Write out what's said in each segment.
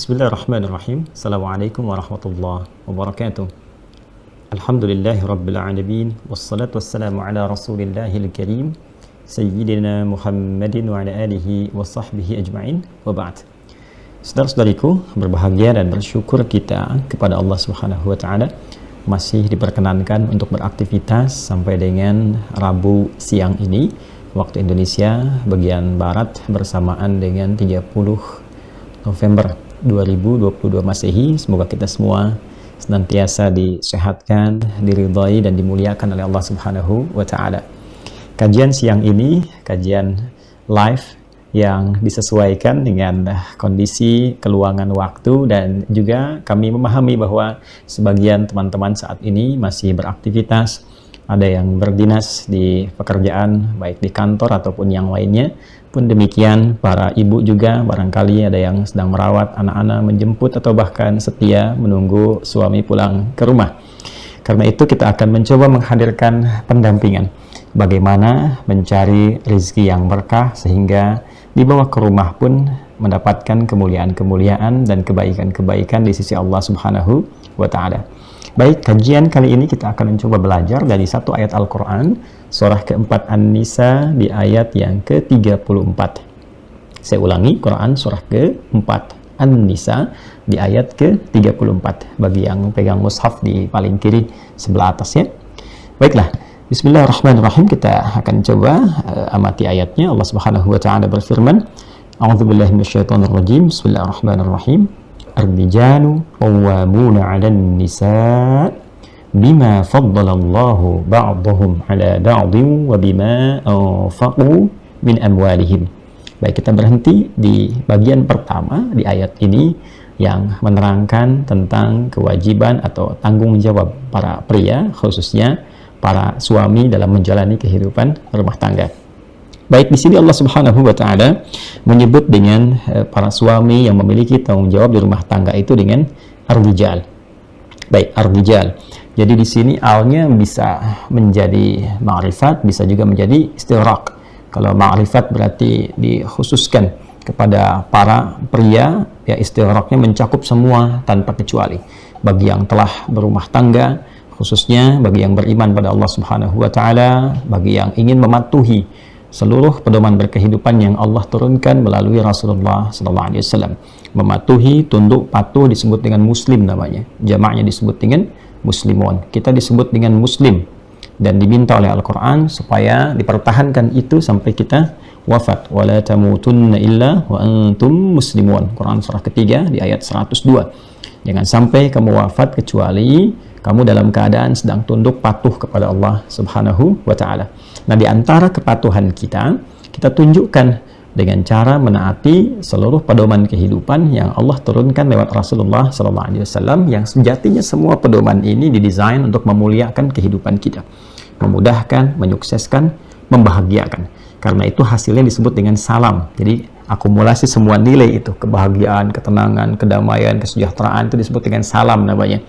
Bismillahirrahmanirrahim. Assalamualaikum warahmatullahi wabarakatuh. Alhamdulillahi rabbil alamin. Wassalatu wassalamu ala rasulillahil karim Sayyidina Muhammadin wa ala alihi wa sahbihi ajma'in. Wa ba'd. Saudara-saudariku, berbahagia dan bersyukur kita kepada Allah Subhanahu wa taala masih diperkenankan untuk beraktivitas sampai dengan Rabu siang ini waktu Indonesia bagian barat bersamaan dengan 30 November 2022 Masehi. Semoga kita semua senantiasa disehatkan, diridhai dan dimuliakan oleh Allah Subhanahu wa taala. Kajian siang ini kajian live yang disesuaikan dengan kondisi keluangan waktu, dan juga kami memahami bahwa sebagian teman-teman saat ini masih beraktivitas, ada yang berdinas di pekerjaan baik di kantor ataupun yang lainnya. Pun demikian para ibu juga barangkali ada yang sedang merawat anak-anak, menjemput atau bahkan setia menunggu suami pulang ke rumah. Karena itu kita akan mencoba menghadirkan pendampingan bagaimana mencari rezeki yang berkah sehingga dibawa ke rumah pun mendapatkan kemuliaan-kemuliaan dan kebaikan-kebaikan di sisi Allah Subhanahu wa taala. Baik, kajian kali ini kita akan mencoba belajar dari satu ayat Al-Quran, surah keempat An-Nisa di ayat yang ke-34. Saya ulangi, Quran surah keempat An-Nisa di ayat ke-34. Bagi yang pegang mushaf di paling kiri sebelah atas ya. Baiklah, Bismillahirrahmanirrahim, kita akan coba amati ayatnya. Allah Subhanahu wa taala berfirman, A'udzubillahi minasyaitonirrajim. Bismillahirrahmanirrahim. Ar-rijalu qawwamuna 'alan nisa bima faddalallahu ba'dahum 'ala ba'din wa bima anfaqu min amwalihim. Baik, kita berhenti di bagian pertama di ayat ini yang menerangkan tentang kewajiban atau tanggung jawab para pria, khususnya para suami dalam menjalani kehidupan rumah tangga. Baik, di sini Allah Subhanahu wa taala menyebut dengan para suami yang memiliki tanggung jawab di rumah tangga itu dengan ar-rijal. Baik, ar-rijal. Jadi di sini alnya bisa menjadi ma'rifat, bisa juga menjadi istighraq. Kalau ma'rifat berarti dikhususkan kepada para pria, ya istighraqnya mencakup semua tanpa kecuali. Bagi yang telah berumah tangga, khususnya bagi yang beriman pada Allah Subhanahu wa taala, bagi yang ingin mematuhi seluruh pedoman berkehidupan yang Allah turunkan melalui Rasulullah SAW. Mematuhi, tunduk, patuh disebut dengan muslim namanya. Jamaknya disebut dengan muslimun. Kita disebut dengan muslim. Dan diminta oleh Al-Quran supaya dipertahankan itu sampai kita wafat. وَلَا تَمُوتُنَّ إِلَّا وَأَنْتُمْ muslimun. Quran surah ketiga di ayat 102. Jangan sampai kamu wafat kecuali kamu dalam keadaan sedang tunduk patuh kepada Allah Subhanahu wa taala. Nah, di antara kepatuhan kita tunjukkan dengan cara menaati seluruh pedoman kehidupan yang Allah turunkan lewat Rasulullah SAW, yang sejatinya semua pedoman ini didesain untuk memuliakan kehidupan kita, memudahkan, menyukseskan, membahagiakan. Karena itu hasilnya disebut dengan salam. Jadi akumulasi semua nilai itu, kebahagiaan, ketenangan, kedamaian, kesejahteraan, itu disebut dengan salam namanya.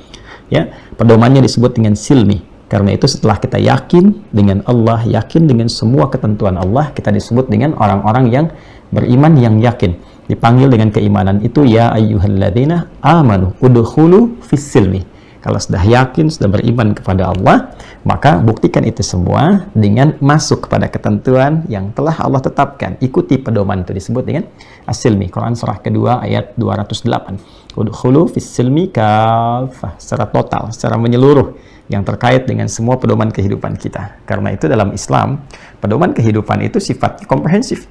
Ya, pedomannya disebut dengan silmi. Karena itu setelah kita yakin dengan Allah, yakin dengan semua ketentuan Allah, kita disebut dengan orang-orang yang beriman yang yakin. Dipanggil dengan keimanan itu, ya ayyuhalladzina amanu udkhulu fis silmi. Kalau sudah yakin, sudah beriman kepada Allah, maka buktikan itu semua dengan masuk kepada ketentuan yang telah Allah tetapkan. Ikuti pedoman itu, disebut dengan as-silmi. Quran surah kedua ayat 208. Udkhulu fis silmi kafah, secara total, secara menyeluruh, yang terkait dengan semua pedoman kehidupan kita. Karena itu dalam Islam, pedoman kehidupan itu sifatnya komprehensif.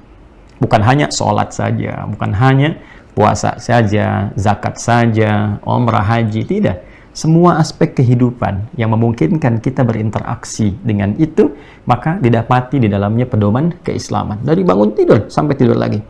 Bukan hanya sholat saja, bukan hanya puasa saja, zakat saja, umrah, haji, tidak. Semua aspek kehidupan yang memungkinkan kita berinteraksi dengan itu, maka didapati di dalamnya pedoman keislaman. Dari bangun tidur sampai tidur lagi.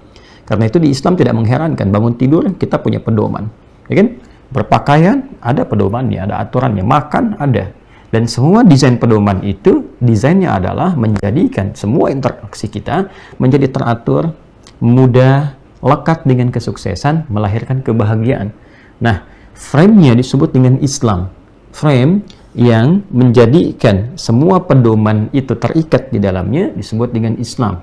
Karena itu di Islam tidak mengherankan, bangun tidur kita punya pedoman. Ya kan? Berpakaian ada pedomannya, ada aturannya, makan ada. Dan semua desain pedoman itu, desainnya adalah menjadikan semua interaksi kita menjadi teratur, mudah, lekat dengan kesuksesan, melahirkan kebahagiaan. Nah, frame-nya disebut dengan Islam. Frame yang menjadikan semua pedoman itu terikat di dalamnya disebut dengan Islam.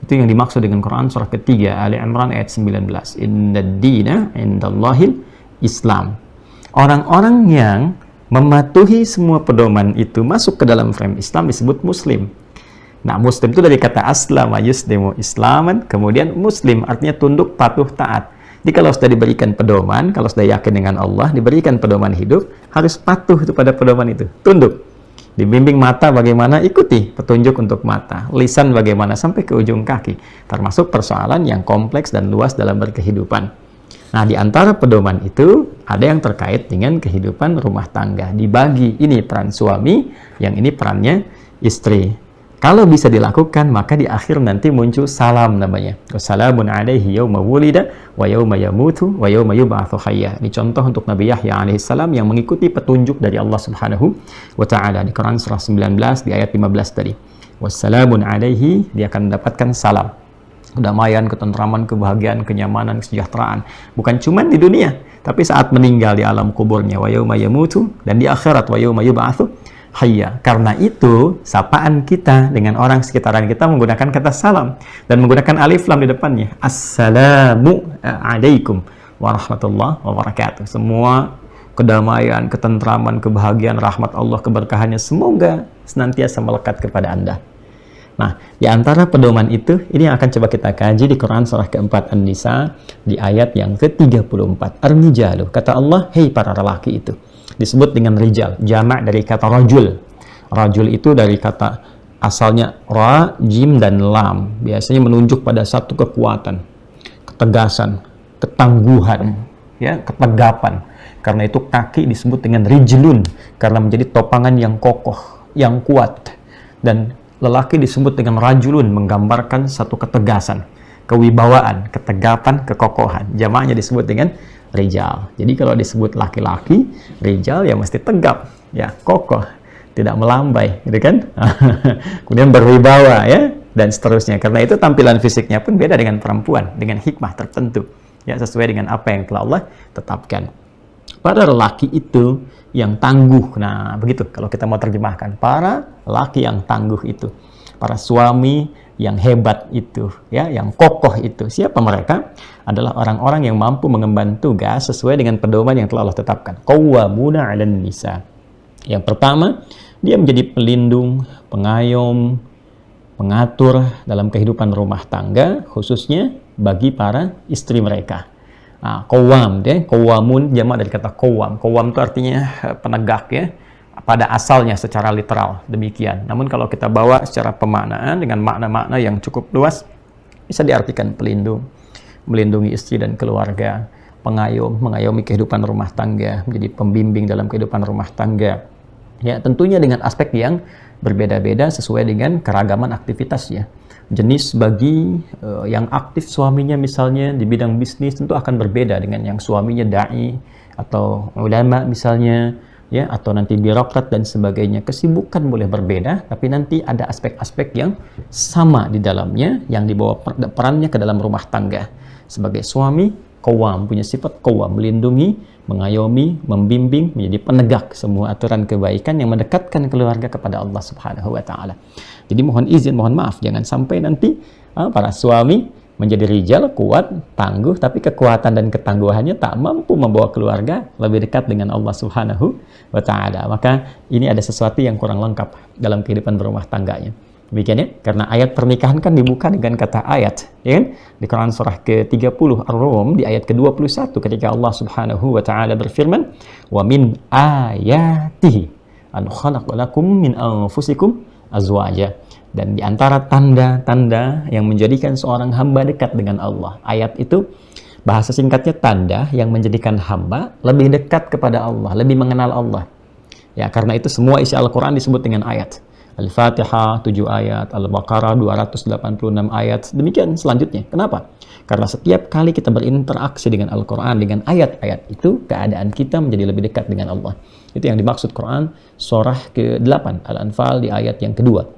Itu yang dimaksud dengan Quran surah ketiga Ali Imran ayat 19. Innad dina indallahil Islam. Orang-orang yang mematuhi semua pedoman itu masuk ke dalam frame Islam disebut muslim. Nah, muslim itu dari kata aslama yuslimu islaman, kemudian muslim artinya tunduk, patuh, taat. Jadi kalau sudah diberikan pedoman, kalau sudah yakin dengan Allah, diberikan pedoman hidup, harus patuh itu pada pedoman itu, tunduk. Dibimbing mata bagaimana, ikuti petunjuk untuk mata. Lisan bagaimana, sampai ke ujung kaki. Termasuk persoalan yang kompleks dan luas dalam berkehidupan. Nah, di antara pedoman itu, ada yang terkait dengan kehidupan rumah tangga. Dibagi, ini peran suami, yang ini perannya istri. Kalau bisa dilakukan, maka di akhir nanti muncul salam namanya. Wassalamun alaihi yawma wulida wa yawma yamutu wa yawma yub'atsu hayya. Ini contoh untuk Nabi Yahya alaihissalam yang mengikuti petunjuk dari Allah Subhanahu wa taala di Quran surah 19 di ayat 15 tadi. Wassalamun alaihi, dia akan mendapatkan salam. Kedamaian, ketentraman, kebahagiaan, kenyamanan, kesejahteraan. Bukan cuma di dunia, tapi saat meninggal di alam kuburnya wa yawma yamutu, dan di akhirat wa yawma yub'atsu hayya. Karena itu, sapaan kita dengan orang sekitaran kita menggunakan kata salam dan menggunakan alif lam di depannya. Assalamu alaikum warahmatullahi wabarakatuh. Semua kedamaian, ketentraman, kebahagiaan, rahmat Allah, keberkahannya semoga senantiasa melekat kepada Anda. Nah, di antara pedoman itu, ini yang akan coba kita kaji di Quran surah keempat An-Nisa di ayat yang ke-34. Ar-rijalu, kata Allah, hei para lelaki itu. Disebut dengan rijal, jamak dari kata rajul. Rajul itu dari kata asalnya ra, jim, dan lam. Biasanya menunjuk pada satu kekuatan, ketegasan, ketangguhan, ya, ketegapan. Karena itu kaki disebut dengan rijlun, karena menjadi topangan yang kokoh, yang kuat. Dan lelaki disebut dengan rajulun, menggambarkan satu ketegasan, kewibawaan, ketegapan, kekokohan. Jamaknya disebut dengan rijal. Jadi kalau disebut laki-laki, rijal ya mesti tegap, ya, kokoh, tidak melambai, gitu kan? Kemudian berwibawa, ya, dan seterusnya. Karena itu tampilan fisiknya pun beda dengan perempuan, dengan hikmah tertentu, ya, sesuai dengan apa yang telah Allah tetapkan. Pada lelaki itu yang tangguh. Nah, begitu kalau kita mau terjemahkan, para laki yang tangguh itu, para suami yang hebat itu, ya, yang kokoh itu. Siapa mereka? Adalah orang-orang yang mampu mengemban tugas sesuai dengan pedoman yang telah Allah tetapkan. Qawwamuna 'alan nisa. Yang pertama, dia menjadi pelindung, pengayom, pengatur dalam kehidupan rumah tangga, khususnya bagi para istri mereka. Nah, qawwam, ya, qawwamun jamak dari kata qawwam. Qawwam itu artinya penegak, ya, pada asalnya secara literal demikian. Namun kalau kita bawa secara pemaknaan dengan makna-makna yang cukup luas, bisa diartikan pelindung, melindungi istri dan keluarga, pengayom, mengayomi kehidupan rumah tangga, menjadi pembimbing dalam kehidupan rumah tangga. Ya, tentunya dengan aspek yang berbeda-beda sesuai dengan keragaman aktivitasnya. Jenis bagi yang aktif suaminya misalnya di bidang bisnis tentu akan berbeda dengan yang suaminya da'i atau ulama misalnya, ya, atau nanti birokrat dan sebagainya. Kesibukan boleh berbeda, tapi nanti ada aspek-aspek yang sama di dalamnya yang dibawa perannya ke dalam rumah tangga. Sebagai suami, qawwam, punya sifat qawwam, melindungi, mengayomi, membimbing, menjadi penegak semua aturan kebaikan yang mendekatkan keluarga kepada Allah Subhanahu wa taala. Jadi mohon izin, mohon maaf, jangan sampai nanti para suami menjadi rijal, kuat, tangguh, tapi kekuatan dan ketangguhannya tak mampu membawa keluarga lebih dekat dengan Allah Subhanahu wa taala. Maka ini ada sesuatu yang kurang lengkap dalam kehidupan berumah tangganya. Demikian, ya, karena ayat pernikahan kan dibuka dengan kata ayat, ya kan? Di Quran surah ke-30 Ar-Rum di ayat ke-21 ketika Allah Subhanahu wa taala berfirman, "Wa min ayatihi an khalaqa lakum min anfusikum azwaja." Dan di antara tanda-tanda yang menjadikan seorang hamba dekat dengan Allah. Ayat itu bahasa singkatnya tanda yang menjadikan hamba lebih dekat kepada Allah, lebih mengenal Allah. Ya, karena itu semua isi Al-Qur'an disebut dengan ayat. Al-Fatihah 7 ayat, Al-Baqarah 286 ayat, demikian selanjutnya. Kenapa? Karena setiap kali kita berinteraksi dengan Al-Quran, dengan ayat-ayat itu, keadaan kita menjadi lebih dekat dengan Allah. Itu yang dimaksud Quran surah ke-8 Al-Anfal di ayat yang kedua.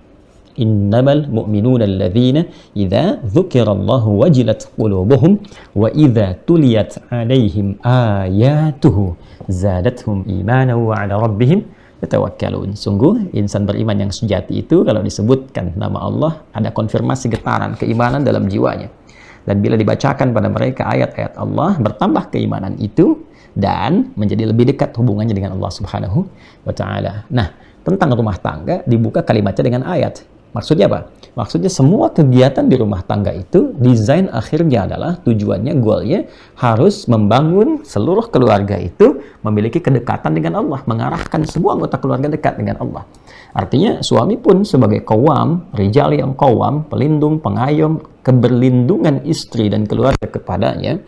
Innamal mu'minuna alladzina idza dzukirallahu wajilat qulubuhum wa idza tuliyat alaihim ayatuhu zadatuhum imanan wa ala rabbihim yatawakkalun. Sungguh insan beriman yang sejati itu kalau disebutkan nama Allah ada konfirmasi getaran keimanan dalam jiwanya. Dan bila dibacakan pada mereka ayat-ayat Allah, bertambah keimanan itu dan menjadi lebih dekat hubungannya dengan Allah Subhanahu wa taala. Nah, tentang rumah tangga dibuka kalimatnya dengan ayat. Maksudnya apa? Maksudnya semua kegiatan di rumah tangga itu desain akhirnya adalah tujuannya, goalnya harus membangun seluruh keluarga itu memiliki kedekatan dengan Allah, mengarahkan semua anggota keluarga dekat dengan Allah. Artinya suami pun sebagai qawwam, rijal yang qawwam, pelindung, pengayom, keberlindungan istri dan keluarga kepadanya.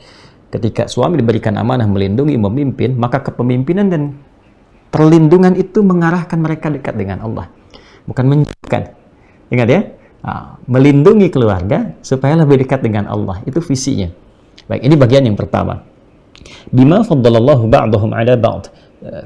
Ketika suami diberikan amanah melindungi, memimpin, maka kepemimpinan dan perlindungan itu mengarahkan mereka dekat dengan Allah, bukan menjauhkan. Ingat ya, melindungi keluarga supaya lebih dekat dengan Allah, itu visinya. Baik, ini bagian yang pertama. Bima faddalallahu ba'dahum 'ala ba'd.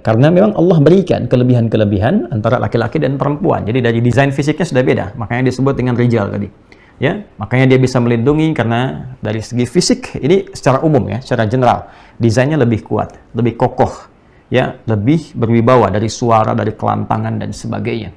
Karena memang Allah berikan kelebihan-kelebihan antara laki-laki dan perempuan. Jadi dari desain fisiknya sudah beda, makanya disebut dengan rijal tadi. Ya, makanya dia bisa melindungi karena dari segi fisik ini secara umum ya, secara general, desainnya lebih kuat, lebih kokoh, ya, lebih berwibawa dari suara, dari kelantangan dan sebagainya.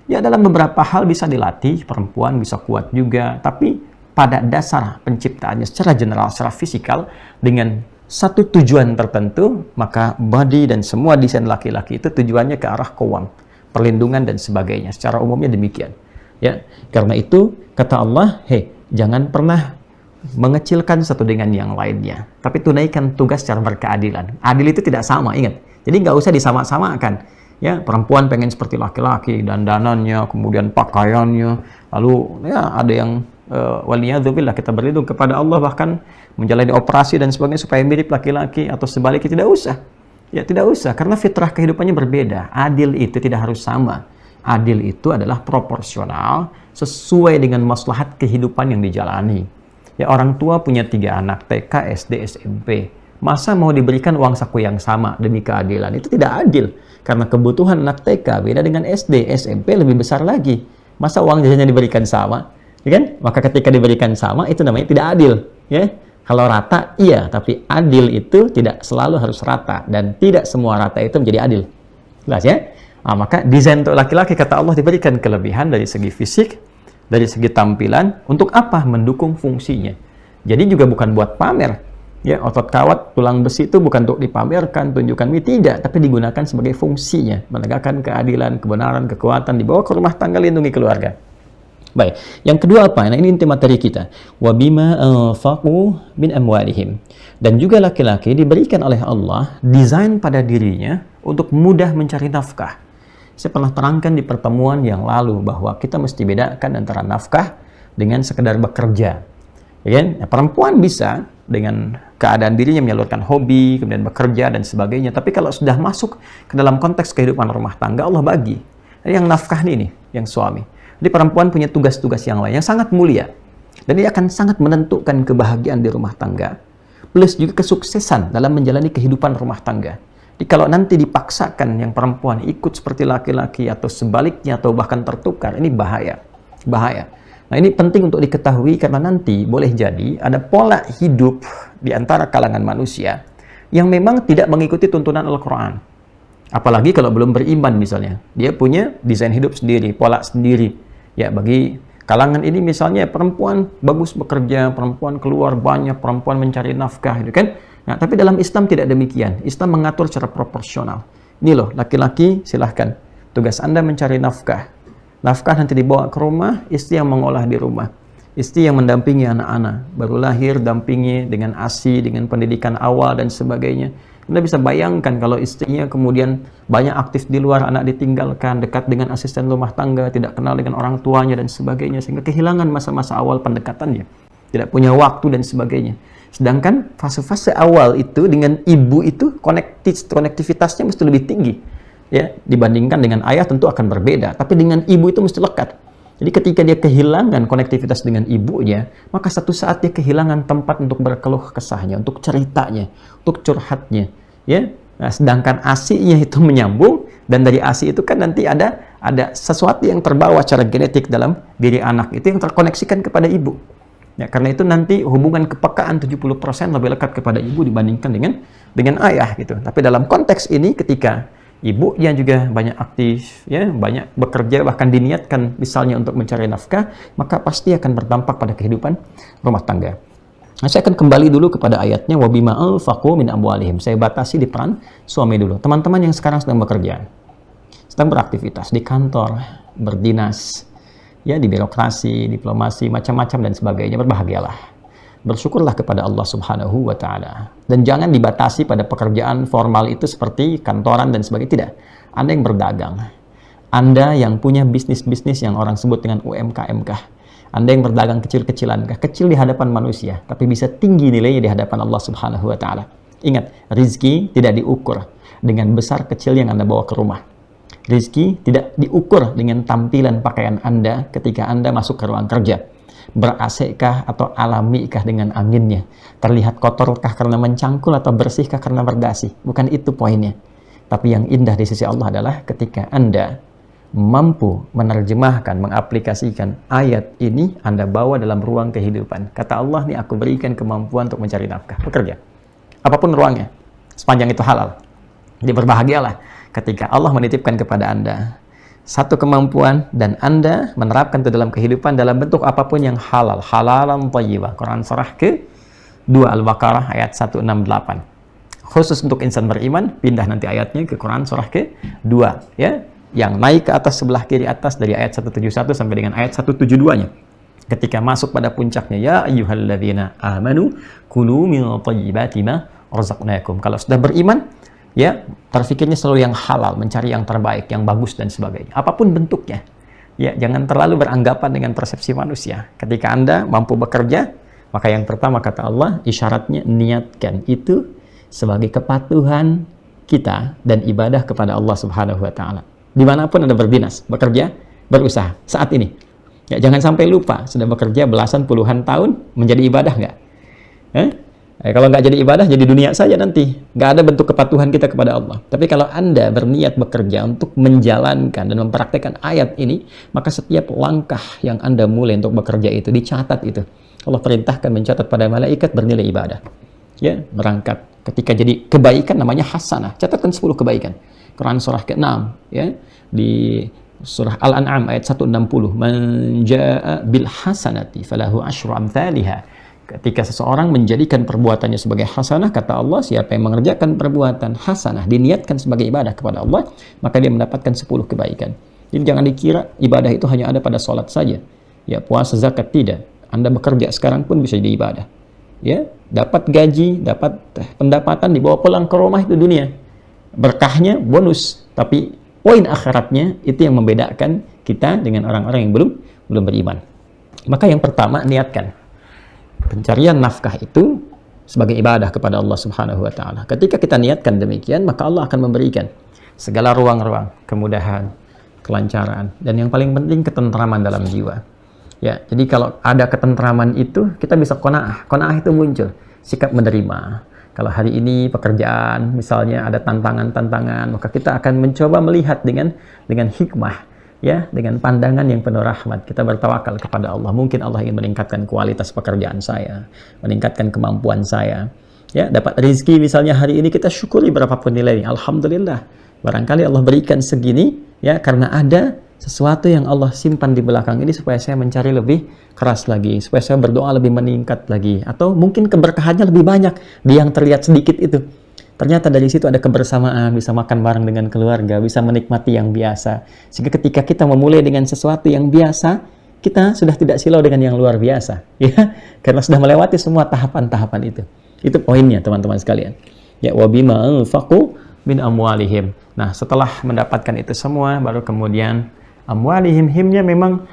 Ya, dalam beberapa hal bisa dilatih, perempuan bisa kuat juga, tapi pada dasar penciptaannya secara general, secara fisikal, dengan satu tujuan tertentu, maka body dan semua desain laki-laki itu tujuannya ke arah qawwam, perlindungan dan sebagainya. Secara umumnya demikian. Ya, karena itu kata Allah, jangan pernah mengecilkan satu dengan yang lainnya, tapi tunaikan tugas secara berkeadilan. Adil itu tidak sama, ingat. Jadi nggak usah disama-samakan. Ya, perempuan pengen seperti laki-laki, dandanannya, kemudian pakaiannya, lalu ya ada yang waliyadzubillah, kita berlindung kepada Allah bahkan menjalani operasi dan sebagainya supaya mirip laki-laki atau sebaliknya, tidak usah. Ya, tidak usah, karena fitrah kehidupannya berbeda. Adil itu tidak harus sama. Adil itu adalah proporsional sesuai dengan maslahat kehidupan yang dijalani. Ya, orang tua punya 3 anak, TK, SD, SMP. Masa mau diberikan uang saku yang sama demi keadilan? Itu tidak adil. Karena kebutuhan anak TK beda dengan SD, SMP lebih besar lagi. Masa uang jajannya diberikan sama? Ya kan? Maka ketika diberikan sama, itu namanya tidak adil. Ya? Kalau rata, iya. Tapi adil itu tidak selalu harus rata. Dan tidak semua rata itu menjadi adil. Jelas ya? Maka desain untuk laki-laki, kata Allah, diberikan kelebihan dari segi fisik, dari segi tampilan. Untuk apa? Mendukung fungsinya. Jadi juga bukan buat pamer. Ya, otot kawat, tulang besi itu bukan untuk dipamerkan, tunjukkan, tidak, tapi digunakan sebagai fungsinya, menegakkan keadilan, kebenaran, kekuatan, dibawa ke rumah tangga, lindungi keluarga. Baik, yang kedua apa? Nah, ini inti materi kita. Wa bima anfaqu min amwalihim. Dan juga laki-laki diberikan oleh Allah desain pada dirinya untuk mudah mencari nafkah. Saya pernah terangkan di pertemuan yang lalu bahwa kita mesti bedakan antara nafkah dengan sekedar bekerja. Ya kan? Perempuan bisa dengan keadaan dirinya menyalurkan hobi, kemudian bekerja dan sebagainya. Tapi kalau sudah masuk ke dalam konteks kehidupan rumah tangga, Allah bagi. Yang nafkah ini, yang suami. Jadi perempuan punya tugas-tugas yang lain yang sangat mulia. Dan dia akan sangat menentukan kebahagiaan di rumah tangga. Plus juga kesuksesan dalam menjalani kehidupan rumah tangga. Jadi kalau nanti dipaksakan yang perempuan ikut seperti laki-laki atau sebaliknya atau bahkan tertukar, ini bahaya. Bahaya. Nah, ini penting untuk diketahui karena nanti boleh jadi ada pola hidup di antara kalangan manusia yang memang tidak mengikuti tuntunan Al-Quran. Apalagi kalau belum beriman misalnya. Dia punya desain hidup sendiri, pola sendiri. Ya, bagi kalangan ini misalnya perempuan bagus bekerja, perempuan keluar banyak, perempuan mencari nafkah, gitu kan? Nah, tapi dalam Islam tidak demikian. Islam mengatur secara proporsional. Ini loh, laki-laki silahkan. Tugas Anda mencari nafkah. Nafkah nanti dibawa ke rumah, istri yang mengolah di rumah. Istri yang mendampingi anak-anak. Baru lahir, dampingi dengan ASI, dengan pendidikan awal dan sebagainya. Anda bisa bayangkan kalau istrinya kemudian banyak aktif di luar, anak ditinggalkan, dekat dengan asisten rumah tangga, tidak kenal dengan orang tuanya dan sebagainya. Sehingga kehilangan masa-masa awal pendekatannya. Tidak punya waktu dan sebagainya. Sedangkan fase-fase awal itu dengan ibu itu konektivitasnya mesti lebih tinggi. Ya, dibandingkan dengan ayah tentu akan berbeda, tapi dengan ibu itu mesti lekat. Jadi ketika dia kehilangan konektivitas dengan ibunya, maka satu saat dia kehilangan tempat untuk berkeluh kesahnya, untuk ceritanya, untuk curhatnya. Ya, nah, sedangkan ASI-nya itu menyambung, dan dari ASI itu kan nanti ada sesuatu yang terbawa secara genetik dalam diri anak itu yang terkoneksikan kepada ibu. Ya, karena itu nanti hubungan kepekaan 70% lebih lekat kepada ibu dibandingkan dengan ayah gitu. Tapi dalam konteks ini ketika ibunya juga banyak aktif, ya, banyak bekerja, bahkan diniatkan misalnya untuk mencari nafkah, maka pasti akan berdampak pada kehidupan rumah tangga. Nah, saya akan kembali dulu kepada ayatnya wabima anfaqu min amwalihim. Saya batasi di peran suami dulu. Teman-teman yang sekarang sedang bekerja, sedang beraktivitas di kantor, berdinas, ya, di birokrasi, diplomasi, macam-macam dan sebagainya, berbahagialah. Bersyukurlah kepada Allah Subhanahu wa Ta'ala. Dan jangan dibatasi pada pekerjaan formal itu seperti kantoran dan sebagainya. Tidak. Anda yang berdagang, Anda yang punya bisnis-bisnis yang orang sebut dengan UMKM kah, Anda yang berdagang kecil-kecilan kah, kecil di hadapan manusia, tapi bisa tinggi nilainya di hadapan Allah Subhanahu wa Ta'ala. Ingat, rizki tidak diukur dengan besar kecil yang Anda bawa ke rumah. Rizki tidak diukur dengan tampilan pakaian Anda ketika Anda masuk ke ruang kerja. Ber-AC-kah atau alami-kah dengan anginnya? Terlihat kotorkah karena mencangkul atau bersihkah karena berdasi? Bukan itu poinnya. Tapi yang indah di sisi Allah adalah ketika Anda mampu menerjemahkan, mengaplikasikan ayat ini, Anda bawa dalam ruang kehidupan. Kata Allah, nih aku berikan kemampuan untuk mencari nafkah, bekerja. Apapun ruangnya, sepanjang itu halal. Dia berbahagialah ketika Allah menitipkan kepada Anda satu kemampuan dan Anda menerapkan itu dalam kehidupan dalam bentuk apapun yang halal, halalan thayyibah. Quran surah ke-2 Al-Baqarah ayat 168. Khusus untuk insan beriman, pindah nanti ayatnya ke Quran surah ke-2, ya, yang naik ke atas sebelah kiri atas dari ayat 171 sampai dengan ayat 172-nya. Ketika masuk pada puncaknya, ya ayyuhalladzina amanu kulu min thayyibati ma razaqnakum. Kalau sudah beriman, ya, terfikirnya selalu yang halal, mencari yang terbaik, yang bagus dan sebagainya. Apapun bentuknya. Ya, jangan terlalu beranggapan dengan persepsi manusia. Ketika Anda mampu bekerja, maka yang pertama kata Allah, isyaratnya niatkan itu sebagai kepatuhan kita dan ibadah kepada Allah Subhanahu wa Ta'ala. Dimanapun Anda berdinas, bekerja, berusaha saat ini. Ya, jangan sampai lupa sudah bekerja belasan puluhan tahun, menjadi ibadah nggak? Kalau nggak jadi ibadah, jadi dunia saja nanti. Nggak ada bentuk kepatuhan kita kepada Allah. Tapi kalau Anda berniat bekerja untuk menjalankan dan mempraktekkan ayat ini, maka setiap langkah yang Anda mulai untuk bekerja itu, dicatat itu. Allah perintahkan mencatat pada malaikat bernilai ibadah. Ya, berangkat. Ketika jadi kebaikan namanya hasanah. Catatkan 10 kebaikan. Quran surah ke-6, ya, di surah Al-An'am ayat 160. Man jaa'a bil hasanati falahu asyru amthaliha. Ketika seseorang menjadikan perbuatannya sebagai hasanah, kata Allah, siapa yang mengerjakan perbuatan hasanah, diniatkan sebagai ibadah kepada Allah, maka dia mendapatkan 10 kebaikan. Jadi jangan dikira ibadah itu hanya ada pada sholat saja. Ya, puasa, zakat, tidak. Anda bekerja sekarang pun bisa jadi ibadah. Ya, dapat gaji, dapat pendapatan, dibawa pulang ke rumah, itu dunia. Berkahnya bonus, tapi poin akhiratnya itu yang membedakan kita dengan orang-orang yang belum beriman. Maka yang pertama, niatkan pencarian nafkah itu sebagai ibadah kepada Allah Subhanahu wa Ta'ala. Ketika kita niatkan demikian, maka Allah akan memberikan segala ruang-ruang kemudahan, kelancaran, dan yang paling penting ketentraman dalam jiwa. Ya, jadi kalau ada ketentraman itu, kita bisa qanaah. Qanaah itu muncul sikap menerima. Kalau hari ini pekerjaan misalnya ada tantangan-tantangan, maka kita akan mencoba melihat dengan hikmah. Ya, dengan pandangan yang penuh rahmat, kita bertawakal kepada Allah. Mungkin Allah ingin meningkatkan kualitas pekerjaan saya, meningkatkan kemampuan saya. Ya, dapat rezeki misalnya hari ini, kita syukuri berapapun nilainya. Alhamdulillah. Barangkali Allah berikan segini, ya, karena ada sesuatu yang Allah simpan di belakang ini supaya saya mencari lebih keras lagi, supaya saya berdoa lebih meningkat lagi, atau mungkin keberkahannya lebih banyak di yang terlihat sedikit itu. Ternyata dari situ ada kebersamaan, bisa makan bareng dengan keluarga, bisa menikmati yang biasa. Sehingga ketika kita memulai dengan sesuatu yang biasa, kita sudah tidak silau dengan yang luar biasa. Ya, karena sudah melewati semua tahapan-tahapan itu. Itu poinnya, teman-teman sekalian. Ya, wabima anfaqu min amwalihim. Nah, setelah mendapatkan itu semua, baru kemudian amwalihim, himnya memang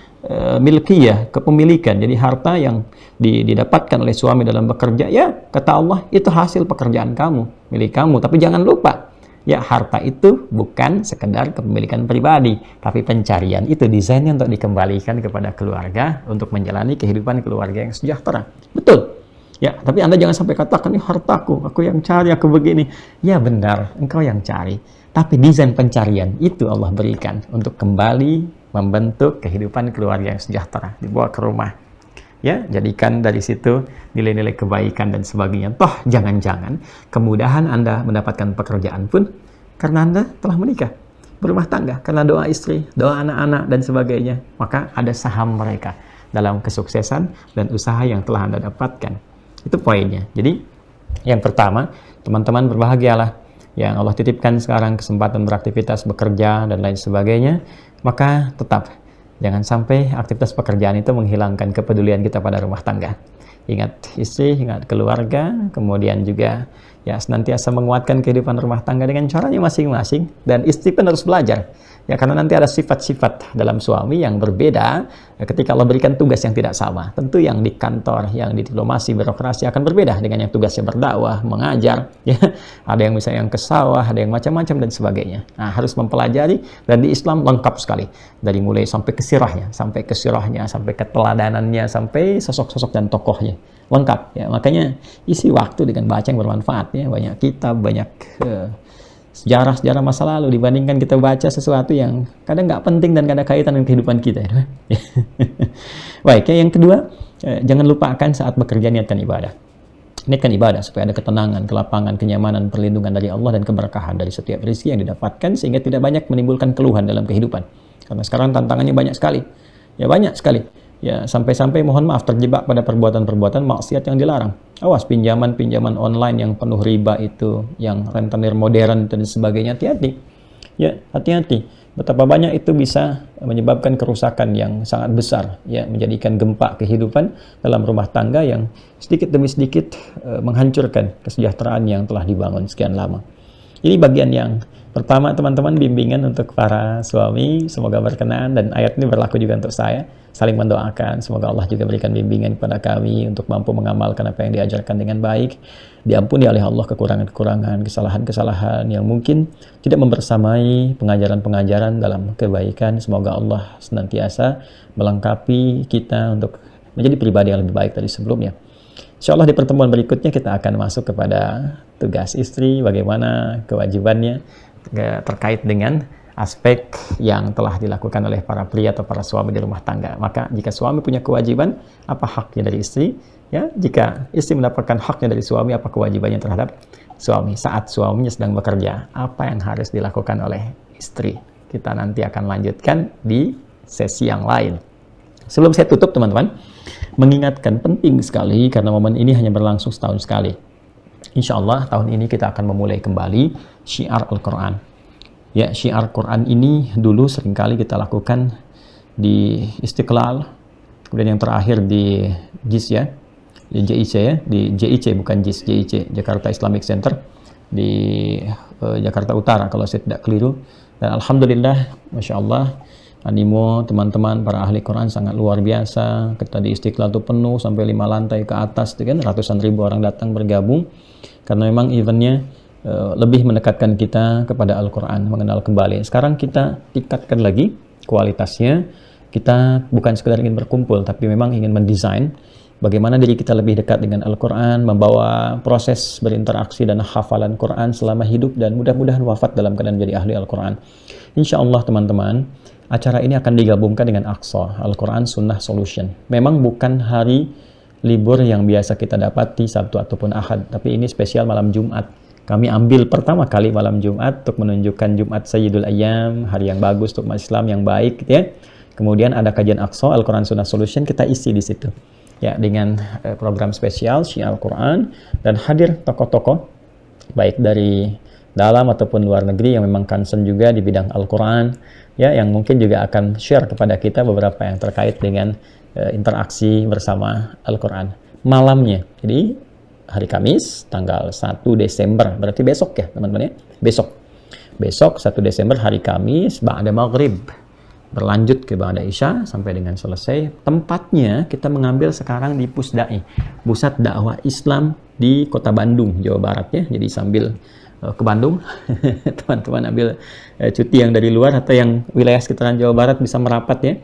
milkiyah, kepemilikan. Jadi harta yang didapatkan oleh suami dalam bekerja, ya, kata Allah, itu hasil pekerjaan kamu, milik kamu. Tapi jangan lupa, ya, harta itu bukan sekedar kepemilikan pribadi, tapi pencarian itu desainnya untuk dikembalikan kepada keluarga, untuk menjalani kehidupan keluarga yang sejahtera. Betul. Ya, tapi Anda jangan sampai katakan, ini hartaku, aku yang cari, aku begini. Ya, benar, engkau yang cari. Tapi desain pencarian itu Allah berikan untuk kembali membentuk kehidupan keluarga yang sejahtera, dibawa ke rumah. Ya, jadikan dari situ nilai-nilai kebaikan dan sebagainya. Toh, jangan-jangan kemudahan Anda mendapatkan pekerjaan pun karena Anda telah menikah, berumah tangga, karena doa istri, doa anak-anak, dan sebagainya. Maka ada saham mereka dalam kesuksesan dan usaha yang telah Anda dapatkan. Itu poinnya. Jadi, yang pertama, teman-teman berbahagialah yang Allah titipkan sekarang kesempatan beraktivitas, bekerja, dan lain sebagainya. Maka tetap, jangan sampai aktivitas pekerjaan itu menghilangkan kepedulian kita pada rumah tangga. Ingat istri, ingat keluarga, kemudian juga ya senantiasa menguatkan kehidupan rumah tangga dengan caranya masing-masing. Dan istri pun harus belajar. Ya, karena nanti ada sifat-sifat dalam suami yang berbeda ya, ketika Allah berikan tugas yang tidak sama. Tentu yang di kantor, yang di diplomasi, birokrasi akan berbeda dengan yang tugasnya berdakwah, mengajar. Ya. Ada yang misalnya yang ke sawah, ada yang macam-macam dan sebagainya. Nah, harus mempelajari, dan di Islam lengkap sekali. Dari mulai sampai ke sirahnya, sampai keteladanannya, sampai sosok-sosok dan tokohnya. Lengkap. Ya. Makanya isi waktu dengan baca yang bermanfaat. Ya. Banyak kitab, banyak sejarah-sejarah masa lalu dibandingkan kita baca sesuatu yang kadang nggak penting dan nggak ada kaitan dengan kehidupan kita. Baik, yang kedua, jangan lupakan saat bekerja niatkan ibadah. Niatkan ibadah supaya ada ketenangan, kelapangan, kenyamanan, perlindungan dari Allah dan keberkahan dari setiap rezeki yang didapatkan sehingga tidak banyak menimbulkan keluhan dalam kehidupan. Karena sekarang tantangannya banyak sekali. Ya banyak sekali. Ya, sampai-sampai mohon maaf terjebak pada perbuatan-perbuatan maksiat yang dilarang. Awas pinjaman-pinjaman online yang penuh riba itu, yang rentenir modern dan sebagainya, hati-hati. Ya, hati-hati. Betapa banyak itu bisa menyebabkan kerusakan yang sangat besar, ya, menjadikan gempa kehidupan dalam rumah tangga yang sedikit demi sedikit menghancurkan kesejahteraan yang telah dibangun sekian lama. Ini bagian yang pertama, teman-teman, bimbingan untuk para suami, semoga berkenan, dan ayat ini berlaku juga untuk saya. Saling mendoakan, semoga Allah juga berikan bimbingan kepada kami untuk mampu mengamalkan apa yang diajarkan dengan baik. Diampuni oleh Allah kekurangan-kekurangan, kesalahan-kesalahan yang mungkin tidak membersamai pengajaran-pengajaran dalam kebaikan. Semoga Allah senantiasa melengkapi kita untuk menjadi pribadi yang lebih baik dari sebelumnya. Insya Allah di pertemuan berikutnya kita akan masuk kepada tugas istri, bagaimana kewajibannya terkait dengan aspek yang telah dilakukan oleh para pria atau para suami di rumah tangga. Maka jika suami punya kewajiban, apa haknya dari istri? Ya, jika istri mendapatkan haknya dari suami, apa kewajibannya terhadap suami? Saat suaminya sedang bekerja, apa yang harus dilakukan oleh istri? Kita nanti akan lanjutkan di sesi yang lain. Sebelum saya tutup, teman-teman, mengingatkan penting sekali karena momen ini hanya berlangsung setahun sekali. Insya Allah tahun ini kita akan memulai kembali syiar Al-Quran. Ya, syiar Quran ini dulu seringkali kita lakukan di Istiqlal, kemudian yang terakhir di JIS ya, di JIC ya, di JIC bukan JIS, JIC, Jakarta Islamic Center di Jakarta Utara kalau saya tidak keliru. Dan alhamdulillah, masya Allah, animo teman-teman para ahli Quran sangat luar biasa. Kita di Istiqlal itu penuh sampai 5 lantai ke atas, kan ratusan ribu orang datang bergabung karena memang eventnya lebih mendekatkan kita kepada Al-Quran, mengenal kembali. Sekarang kita tingkatkan lagi kualitasnya. Kita bukan sekedar ingin berkumpul, tapi memang ingin mendesain bagaimana diri kita lebih dekat dengan Al-Quran, membawa proses berinteraksi dan hafalan Quran selama hidup, dan mudah-mudahan wafat dalam keadaan menjadi ahli Al-Quran. Insya Allah, teman-teman, acara ini akan digabungkan dengan Aqsa, Al-Quran Sunnah Solution. Memang bukan hari libur yang biasa kita dapati Sabtu ataupun Ahad, tapi ini spesial malam Jumat. Kami ambil pertama kali malam Jumat untuk menunjukkan Jumat Sayyidul Ayyam, hari yang bagus untuk umat Islam yang baik, gitu ya. Kemudian ada kajian Aqsa, Al-Quran Sunnah Solution, kita isi di situ. Ya, dengan program spesial Syiar Al-Quran, dan hadir tokoh-tokoh baik dari dalam ataupun luar negeri yang memang concern juga di bidang Al-Quran, ya, yang mungkin juga akan share kepada kita beberapa yang terkait dengan interaksi bersama Al-Quran. Malamnya, jadi hari Kamis, tanggal 1 Desember, berarti besok ya teman-teman ya, besok 1 Desember hari Kamis, ba'da maghrib, berlanjut ke ba'da Isya sampai dengan selesai. Tempatnya kita mengambil sekarang di Pusdai, Pusat Dakwah Islam di Kota Bandung, Jawa Barat ya. Jadi sambil ke Bandung, teman-teman ambil cuti yang dari luar atau yang wilayah sekitaran Jawa Barat bisa merapat ya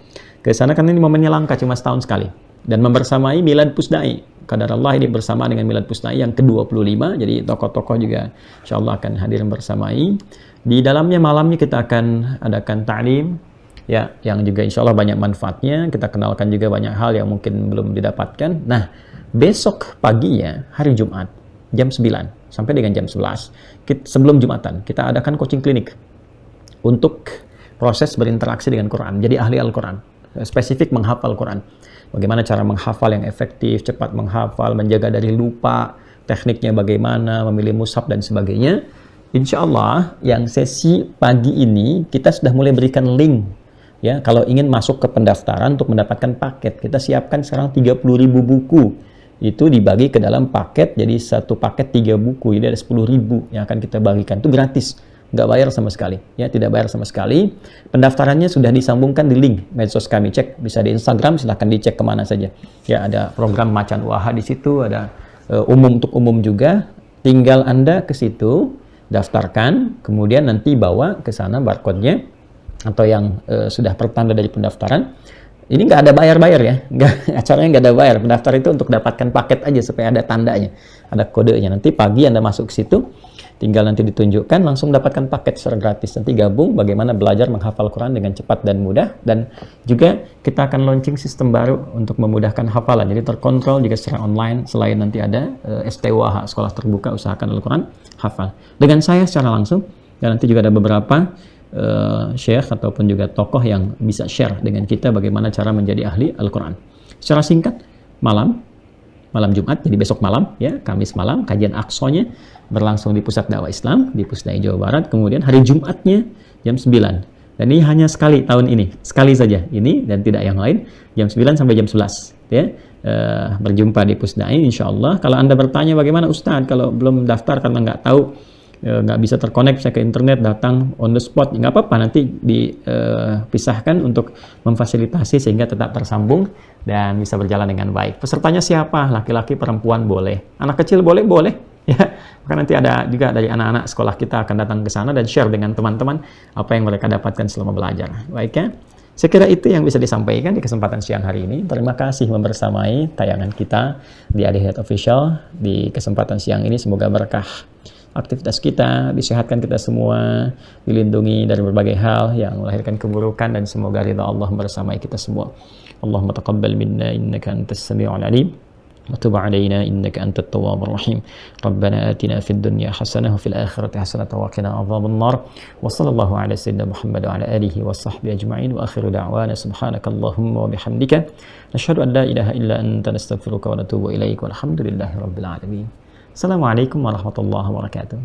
ke sana, karena ini momennya langka, cuma setahun sekali, dan membersamai Milad Pusdai. Qadarullah ini bersama dengan Milad Pusdai yang ke-25, jadi tokoh-tokoh juga insya Allah akan hadir bersamai. Di dalamnya malamnya kita akan adakan ta'lim ya, yang juga insya Allah banyak manfaatnya. Kita kenalkan juga banyak hal yang mungkin belum didapatkan. Nah, besok paginya hari Jumat, jam 9 sampai dengan jam 11 sebelum Jumatan kita adakan coaching klinik untuk proses berinteraksi dengan Quran, jadi ahli Al-Quran, spesifik menghafal Quran. Bagaimana cara menghafal yang efektif, cepat menghafal, menjaga dari lupa, tekniknya bagaimana, memilih mushaf dan sebagainya. Insya Allah yang sesi pagi ini kita sudah mulai berikan link ya, kalau ingin masuk ke pendaftaran untuk mendapatkan paket. Kita siapkan sekarang 30.000 buku, itu dibagi ke dalam paket, jadi satu paket 3 buku, jadi ada 10.000 yang akan kita bagikan, itu gratis, nggak bayar sama sekali ya, tidak bayar sama sekali. Pendaftarannya sudah disambungkan di link medsos kami, cek bisa di Instagram, silahkan dicek kemana saja ya, ada program Macan Waha di situ, ada untuk umum juga, tinggal Anda ke situ daftarkan, kemudian nanti bawa ke sana barcode-nya atau yang sudah pertanda dari pendaftaran. Ini nggak ada bayar-bayar ya, acaranya nggak ada bayar. Pendaftar itu untuk dapatkan paket aja supaya ada tandanya, ada kodenya. Nanti pagi Anda masuk ke situ, tinggal nanti ditunjukkan, langsung dapatkan paket secara gratis. Nanti gabung bagaimana belajar menghafal Quran dengan cepat dan mudah. Dan juga kita akan launching sistem baru untuk memudahkan hafalan, jadi terkontrol juga secara online. Selain nanti ada STWH, Sekolah Terbuka Usahakan Al-Quran, hafal dengan saya secara langsung. Dan nanti juga ada beberapa syekh ataupun juga tokoh yang bisa share dengan kita bagaimana cara menjadi ahli Al-Quran. Secara singkat, malam Jumat, jadi besok malam ya, Kamis malam, kajian Aqsa-nya berlangsung di Pusat Dakwah Islam di Pusdai Jawa Barat. Kemudian hari Jumatnya jam 9. Dan ini hanya sekali tahun ini, sekali saja ini dan tidak yang lain, jam 9 sampai jam 11 ya. Berjumpa di Pusdai insyaallah. Kalau Anda bertanya bagaimana Ustadz kalau belum daftar karena nggak tahu, nggak bisa terkonek saya ke internet, datang on the spot, nggak apa-apa, nanti dipisahkan untuk memfasilitasi sehingga tetap tersambung dan bisa berjalan dengan baik. Pesertanya siapa? Laki-laki, perempuan boleh, anak kecil boleh ya. Maka nanti ada juga dari anak-anak sekolah kita akan datang ke sana dan share dengan teman-teman apa yang mereka dapatkan selama belajar. Baik ya, saya kira itu yang bisa disampaikan di kesempatan siang hari ini. Terima kasih membersamai tayangan kita di Adi Hidayat Official di kesempatan siang ini. Semoga berkah aktivitas kita, disehatkan kita semua, dilindungi dari berbagai hal yang melahirkan keburukan, dan semoga ridha Allah bersamai kita semua. Allahumma taqabbal minna innaka antas sami'ul alim wa tub 'alaina innaka antat tawwabur rahim. Rabbana atina fid dunya hasanah wa fil akhirati hasanah wa qina adzaban nar. Wa sallallahu ala sayyidina Muhammad wa ala alihi wa sahbihi ajma'in wa akhiru da'wana subhanakallahumma wa bihamdika nashhadu an la ilaha illa anta nastaghfiruka wa natubu ilaik walhamdulillahi rabbil alamin. Assalamualaikum warahmatullahi wabarakatuh.